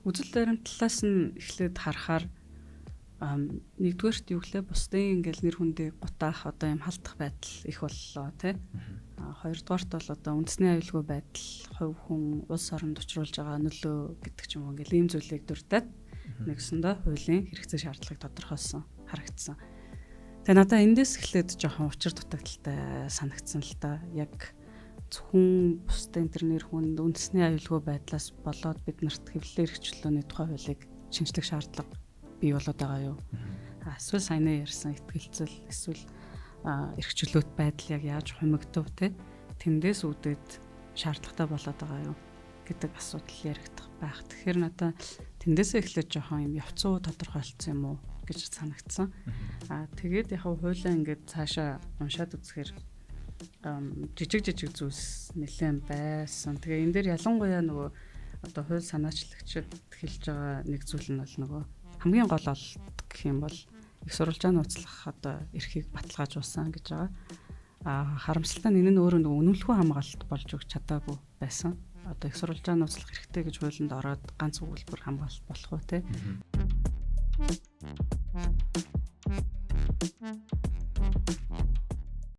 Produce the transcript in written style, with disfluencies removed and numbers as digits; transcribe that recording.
Үзэл баримтлалаас нь эхлээд харахаар нэгдүгээрт юу гэлээ бусдын ингээл нэр хүндээ гутаах одоо юм халдах байдал их боллоо тий. Хоёрдугаарт бол одоо үндэсний аюулгүй байдал, хувь хүн улс оронд учруулж байгаа нөлөө гэдэг ч юм уу ингээл ийм зүйлийг дуртаад нэгсэндээ хуулийн хэрэгцээ шаардлагыг тодорхойлсон харагдсан. Тэгээ надаа эндээс эхлээд жоохон учир дутагдaltaй санагдсан л да. Яг зөвхөн бусдын нэр хүнд үндэсний аюулгүй байдлаас болоод бид нарт хэвлэлийн эрхчлөөний тухай хуулийг шинжлэх шаардлага бий болоод байгаа юу? Эсвэл саяны ярьсан ихтгэлцэл эсвэл эрхчлөөт байдал яг яаж хумигдв те тэндээс үүдээд шаардлагатай болоод байгаа юу гэдэг асуудал яригдах байх. Тэгэхээр надаа тэндээсээ эхлээд жоохон юм явцуу тодорхойлцсон юм уу гэж санагдсан. Тэгээд яг хуулиа ингээд цаашаа уншаад үзэхээр жижиг зүйлс нэлээд байсан. Тэгээ энэ дээр ялангуяа нөгөө одоо хууль санаачлагчид хэлж байгаа нэг зүйл нь бол нөгөө хамгийн гол гэх юм бол их сурвалжаа нууцлах одоо эрхийг баталгаажуулсан гэж байгаа. Харамсалтай нь энэ нь өөрөө нөгөө үнэмлэхүй хамгаалалт болж өгч чадаагүй байсан. Одоо их сурвалжаа нууцлах хэрэгтэй гэж хуулинд ороод ганц өгүүлбэр хамгаалалт болох уу те.